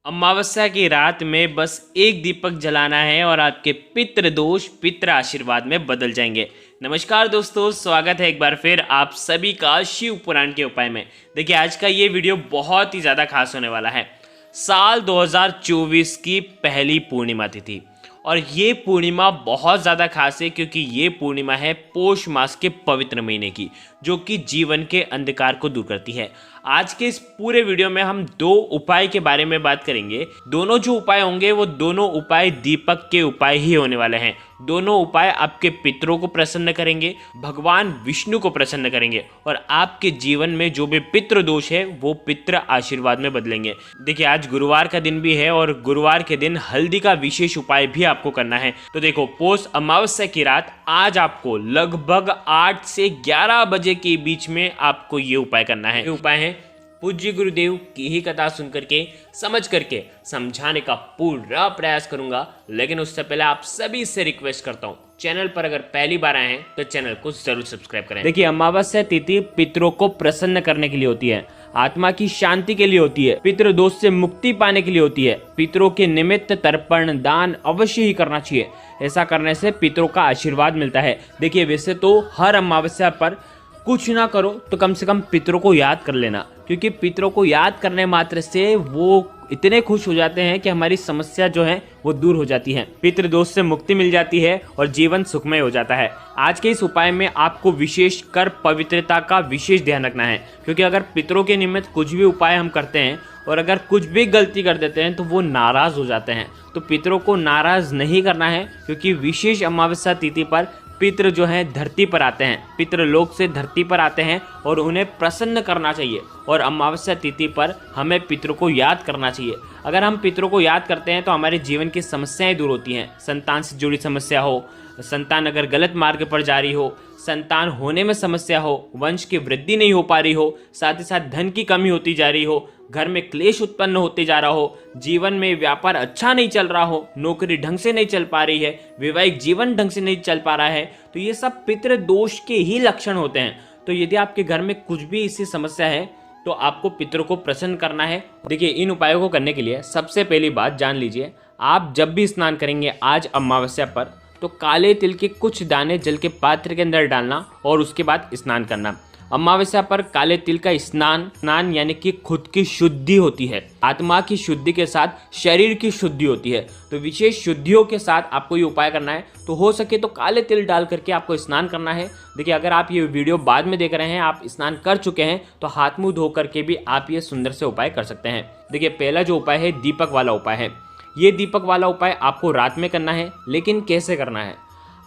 अमावस्या की रात में बस एक दीपक जलाना है और आपके पितृ दोष पितृ आशीर्वाद में बदल जाएंगे। नमस्कार दोस्तों, स्वागत है एक बार फिर आप सभी का शिव पुराण के उपाय में। देखिए, आज का ये वीडियो बहुत ही ज़्यादा खास होने वाला है। साल 2024 की पहली पूर्णिमा तिथि और ये पूर्णिमा बहुत ज़्यादा खास है क्योंकि ये पूर्णिमा है पौष मास के पवित्र महीने की, जो कि जीवन के अंधकार को दूर करती है। आज के इस पूरे वीडियो में हम दो उपाय के बारे में बात करेंगे। दोनों जो उपाय होंगे वो दोनों उपाय दीपक के उपाय ही होने वाले हैं। दोनों उपाय आपके पितरों को प्रसन्न करेंगे, भगवान विष्णु को प्रसन्न करेंगे और आपके जीवन में जो भी पितृ दोष है वो पितृ आशीर्वाद में बदलेंगे। देखिए, आज गुरुवार का दिन भी है और गुरुवार के दिन हल्दी का विशेष उपाय भी आपको करना है। तो देखो, पौष अमावस्या की रात आज आपको लगभग 8 से 11 बजे के बीच में आपको ये उपाय करना है। ये उपाय है पूज्य गुरुदेव की ही कथा सुन करके समझ करके समझाने का पूरा प्रयास करूंगा, लेकिन उससे पहले आप सभी से रिक्वेस्ट करता हूं, चैनल पर अगर पहली बार आए हैं तो चैनल को जरूर सब्सक्राइब करें। देखिए, अमावस्या तिथि पितरों को प्रसन्न करने के लिए होती है, आत्मा की शांति के लिए होती है, पितृ दोष से मुक्ति पाने के लिए होती है। पितरों के निमित्त तर्पण दान अवश्य ही करना चाहिए। ऐसा करने से पितरों का आशीर्वाद मिलता है। देखिए, वैसे तो हर अमावस्या पर कुछ ना करो तो कम से कम पितरों को याद कर लेना, क्योंकि पितरों को याद करने मात्र से वो इतने खुश हो जाते हैं कि हमारी समस्या जो है वो दूर हो जाती है, पितृ दोष से मुक्ति मिल जाती है और जीवन सुखमय हो जाता है। आज के इस उपाय में आपको विशेष कर पवित्रता का विशेष ध्यान रखना है, क्योंकि अगर पितरों के निमित्त कुछ भी उपाय हम करते हैं और अगर कुछ भी गलती कर देते हैं तो वो नाराज हो जाते हैं। तो पितरों को नाराज नहीं करना है, क्योंकि विशेष अमावस्या तिथि पर पितृ जो हैं धरती पर आते हैं, पितृलोक से धरती पर आते हैं और उन्हें प्रसन्न करना चाहिए। और अमावस्या तिथि पर हमें पितरों को याद करना चाहिए। अगर हम पितरों को याद करते हैं तो हमारे जीवन की समस्याएं दूर होती हैं। संतान से जुड़ी समस्या हो, संतान अगर गलत मार्ग पर जा रही हो, संतान होने में समस्या हो, वंश की वृद्धि नहीं हो पा रही हो, साथ ही साथ धन की कमी होती जा रही हो, घर में क्लेश उत्पन्न होते जा रहा हो, जीवन में व्यापार अच्छा नहीं चल रहा हो, नौकरी ढंग से नहीं चल पा रही है, वैवाहिक जीवन ढंग से नहीं चल पा रहा है, तो ये सब पितृ दोष के ही लक्षण होते हैं। तो यदि आपके घर में कुछ भी ऐसी समस्या है तो आपको पितरों को प्रसन्न करना है। देखिए, इन उपायों को करने के लिए सबसे पहली बात जान लीजिए, आप जब भी स्नान करेंगे आज अमावस्या पर तो काले तिल के कुछ दाने जल के पात्र के अंदर डालना और उसके बाद स्नान करना। अमावस्या पर काले तिल का स्नान यानी कि खुद की शुद्धि होती है, आत्मा की शुद्धि के साथ शरीर की शुद्धि होती है। तो विशेष शुद्धियों के साथ आपको ये उपाय करना है। तो हो सके तो काले तिल डाल करके आपको स्नान करना है। देखिए, अगर आप ये वीडियो बाद में देख रहे हैं, आप स्नान कर चुके हैं, तो हाथ मुंह धो करके भी आप ये सुंदर से उपाय कर सकते हैं। देखिए, पहला जो उपाय है दीपक वाला उपाय है। ये दीपक वाला उपाय आपको रात में करना है, लेकिन कैसे करना है?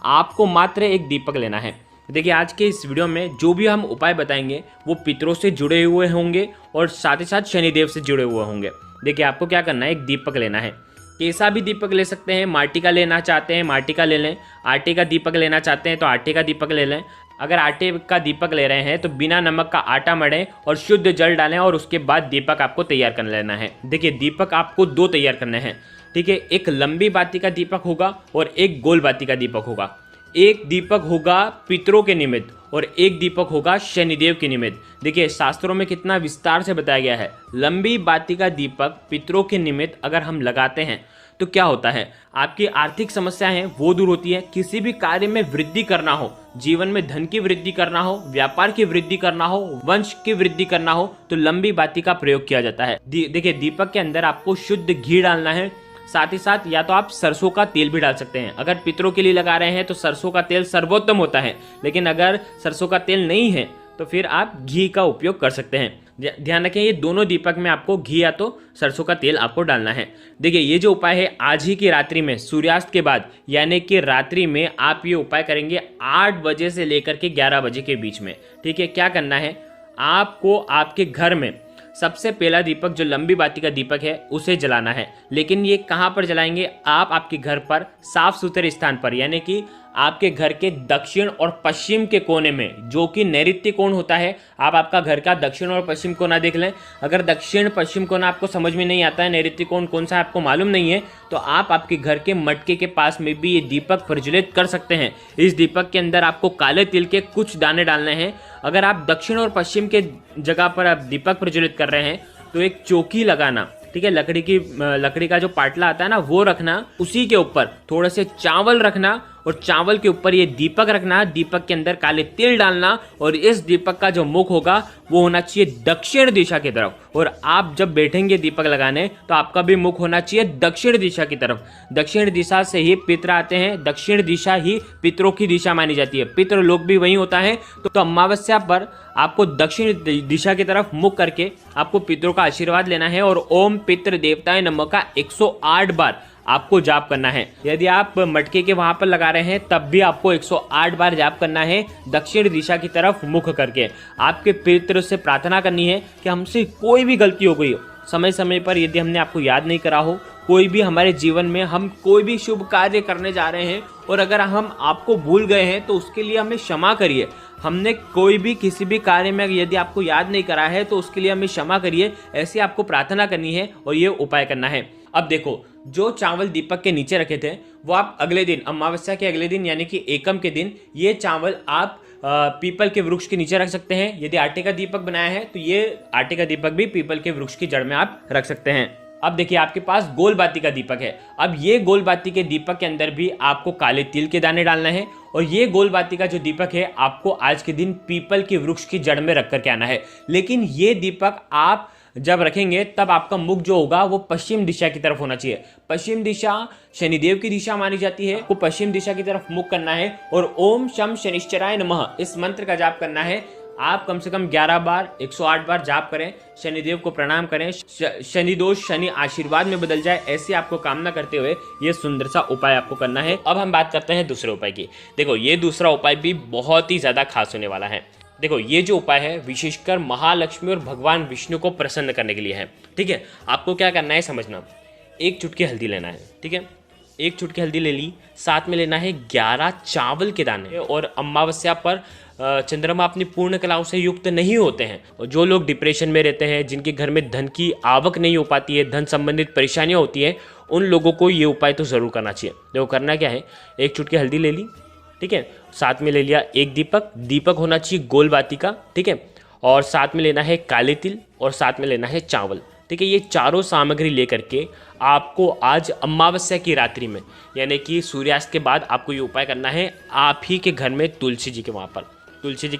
आपको मात्र एक दीपक लेना है। देखिए, आज के इस वीडियो में जो भी हम उपाय बताएंगे वो पितरों से जुड़े हुए होंगे और साथ ही साथ शनिदेव से जुड़े हुए होंगे। देखिए, आपको क्या करना है, एक दीपक लेना है। कैसा भी दीपक ले सकते हैं, माटी का लेना चाहते हैं माटी का ले लें, आटे का दीपक लेना चाहते हैं तो आटे का दीपक ले लें। अगर आटे का दीपक ले रहे हैं तो बिना नमक का आटा मढ़ें और शुद्ध जल डालें और उसके बाद दीपक आपको तैयार कर लेना है। देखिए, दीपक आपको 2 तैयार करने हैं, ठीक है। एक लंबी बाती का दीपक होगा और एक गोल बाती का दीपक होगा। एक दीपक होगा पितरों के निमित्त और एक दीपक होगा शनिदेव के निमित्त। देखिए, शास्त्रों में कितना विस्तार से बताया गया है। लंबी बाती का दीपक पितरों के निमित्त अगर हम लगाते हैं तो क्या होता है, आपकी आर्थिक समस्या है वो दूर होती है। किसी भी कार्य में वृद्धि करना हो, जीवन में धन की वृद्धि करना हो, व्यापार की वृद्धि करना हो, वंश की वृद्धि करना हो, तो लंबी बाती का प्रयोग किया जाता है। देखिए, दीपक के अंदर आपको शुद्ध घी डालना है। साथ ही साथ या तो आप सरसों का तेल भी डाल सकते हैं। अगर पितरों के लिए लगा रहे हैं तो सरसों का तेल सर्वोत्तम होता है, लेकिन अगर सरसों का तेल नहीं है तो फिर आप घी का उपयोग कर सकते हैं। ध्यान रखें, ये दोनों दीपक में आपको घी या तो सरसों का तेल आपको डालना है। देखिए, ये जो उपाय है आज ही की रात्रि में सूर्यास्त के बाद यानी कि रात्रि में आप ये उपाय करेंगे 8 बजे से लेकर के 11 बजे के बीच में, ठीक है। क्या करना है, आपको आपके घर में सबसे पहला दीपक जो लंबी बाती का दीपक है उसे जलाना है। लेकिन ये कहाँ पर जलाएंगे, आप आपके घर पर साफ सुथरे स्थान पर, यानी कि आपके घर के दक्षिण और पश्चिम के कोने में, जो कि नैऋत्य कोण होता है। आप आपका घर का दक्षिण और पश्चिम कोना देख लें। अगर दक्षिण पश्चिम कोना आपको समझ में नहीं आता है, नैऋत्य कोण कौन सा आपको मालूम नहीं है, तो आप आपके घर के मटके के पास में भी ये दीपक प्रज्वलित कर सकते हैं। इस दीपक के अंदर आपको काले तिल के कुछ दाने डालने हैं। अगर आप दक्षिण और पश्चिम के जगह पर आप दीपक प्रज्वलित कर रहे हैं तो एक चौकी लगाना, ठीक है, लकड़ी का जो पाटला आता है ना वो रखना, उसी के ऊपर थोड़े से चावल रखना और चावल के ऊपर ये दीपक रखना, दीपक के अंदर काले तिल डालना और इस दीपक का जो मुख होगा वो होना चाहिए दक्षिण दिशा की तरफ। और आप जब बैठेंगे दीपक लगाने तो आपका भी मुख होना चाहिए दक्षिण दिशा की तरफ। दक्षिण दिशा से ही पितर आते हैं, दक्षिण दिशा ही पितरों की दिशा मानी जाती है, पितृ लोग भी वही होता है। तो अमावस्या पर आपको दक्षिण दिशा की तरफ मुख करके आपको पितरों का आशीर्वाद लेना है और ओम पितृ देवताय नमः का 108 बार आपको जाप करना है। यदि आप मटके के वहां पर लगा रहे हैं तब भी आपको 108 बार जाप करना है दक्षिण दिशा की तरफ मुख करके। आपके पितरों से प्रार्थना करनी है कि हमसे कोई भी गलती हो गई हो, समय समय पर यदि हमने आपको याद नहीं करा हो, कोई भी हमारे जीवन में हम कोई भी शुभ कार्य करने जा रहे हैं और अगर हम आपको भूल गए हैं तो उसके लिए हमें क्षमा करिए। हमने कोई भी किसी भी कार्य में यदि आपको याद नहीं करा है तो उसके लिए हमें क्षमा करिए, ऐसी आपको प्रार्थना करनी है और ये उपाय करना है। अब देखो, जो चावल दीपक के नीचे रखे थे वो आप अगले दिन, अमावस्या के अगले दिन यानी कि एकम के दिन, ये चावल आप पीपल के वृक्ष के नीचे रख सकते हैं। यदि आटे का दीपक बनाया है तो ये आटे का दीपक भी पीपल के वृक्ष की जड़ में आप रख सकते हैं। अब देखिए, आपके पास गोल बाती का दीपक है। अब ये गोल बाती के दीपक के अंदर भी आपको काले तिल के दाने डालना है और ये गोल बाती का जो दीपक है आपको आज के दिन पीपल के वृक्ष की जड़ में रख करके आना है। लेकिन ये दीपक आप जब रखेंगे तब आपका मुख जो होगा वो पश्चिम दिशा की तरफ होना चाहिए। पश्चिम दिशा शनिदेव की दिशा मानी जाती है, को पश्चिम दिशा की तरफ मुख करना है और ओम शम शनिश्चराय नमः इस मंत्र का जाप करना है। आप कम से कम 11 बार 108 बार जाप करें, शनिदेव को प्रणाम करें, शनि दोष शनि आशीर्वाद में बदल जाए, ऐसी आपको कामना करते हुए ये सुंदर सा उपाय आपको करना है। अब हम बात करते हैं दूसरे उपाय की। देखो, ये दूसरा उपाय भी बहुत ही ज्यादा खास होने वाला है। देखो, ये जो उपाय है विशेषकर महालक्ष्मी और भगवान विष्णु को प्रसन्न करने के लिए है। ठीक है, आपको क्या करना है समझना, एक चुटकी हल्दी लेना है। ठीक है, एक चुटकी हल्दी ले ली, साथ में लेना है 11 चावल के दाने। और अमावस्या पर चंद्रमा अपनी पूर्ण कलाओं से युक्त नहीं होते हैं और जो लोग डिप्रेशन में रहते हैं, जिनके घर में धन की आवक नहीं हो पाती है, धन संबंधित परेशानियां होती हैं, उन लोगों को ये उपाय तो ज़रूर करना चाहिए। देखो, करना क्या है, एक चुटकी हल्दी ले ली, ठीक है, साथ में ले लिया एक दीपक, दीपक होना चाहिए गोल बाती का, ठीक है, और साथ में लेना है काले तिल और साथ में लेना है चावल। ठीक है, ये चारों सामग्री लेकर के आपको आज अमावस्या की रात्रि में यानी कि सूर्यास्त के बाद आपको ये उपाय करना है। आप ही के घर में तुलसी जी के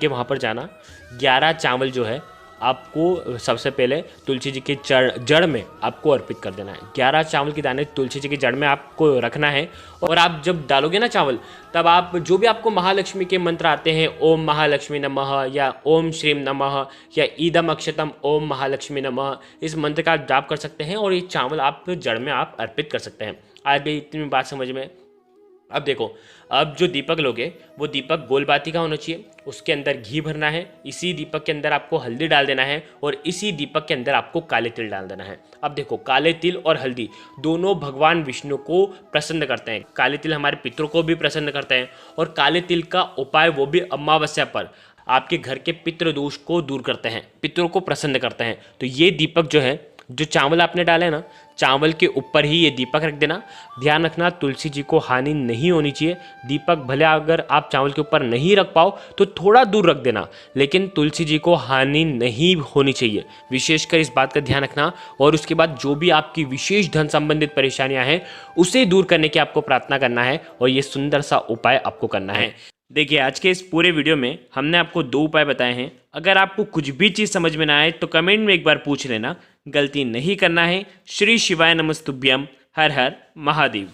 वहाँ पर जाना, 11 चावल जो है आपको सबसे पहले तुलसी जी के जड़ में आपको अर्पित कर देना है। 11 चावल के दाने तुलसी जी की जड़ में आपको रखना है और आप जब डालोगे ना चावल, तब आप जो भी आपको महालक्ष्मी के मंत्र आते हैं, ओम महालक्ष्मी नमः या ओम श्रीम नमः या ईदम अक्षतम ओम महालक्ष्मी नमः, इस मंत्र का जाप कर सकते हैं और ये चावल आप जड़ में आप अर्पित कर सकते हैं। आज भी इतनी बात समझ में। अब देखो, अब जो दीपक लोगे वो दीपक गोल बाती का होना चाहिए, उसके अंदर घी भरना है, इसी दीपक के अंदर आपको हल्दी डाल देना है और इसी दीपक के अंदर आपको काले तिल डाल देना है। अब देखो, काले तिल और हल्दी दोनों भगवान विष्णु को प्रसन्न करते हैं। काले तिल हमारे पितरों को भी प्रसन्न करते हैं और काले तिल का उपाय वो भी अमावस्या पर आपके घर के पितृ दोष को दूर करते हैं, पितरों को प्रसन्न करते हैं। तो ये दीपक जो है, जो चावल आपने डाले ना, चावल के ऊपर ही ये दीपक रख देना। ध्यान रखना, तुलसी जी को हानि नहीं होनी चाहिए। दीपक भले अगर आप चावल के ऊपर नहीं रख पाओ तो थोड़ा दूर रख देना, लेकिन तुलसी जी को हानि नहीं होनी चाहिए, विशेषकर इस बात का ध्यान रखना। और उसके बाद जो भी आपकी विशेष धन संबंधित परेशानियां हैं उसे दूर करने की आपको प्रार्थना करना है और ये सुंदर सा उपाय आपको करना है। देखिए, आज के इस पूरे वीडियो में हमने आपको 2 उपाय बताए हैं। अगर आपको कुछ भी चीज़ समझ में ना आए तो कमेंट में एक बार पूछ लेना, गलती नहीं करना है। श्री शिवाय नमस्तुभ्यम। हर हर महादेव।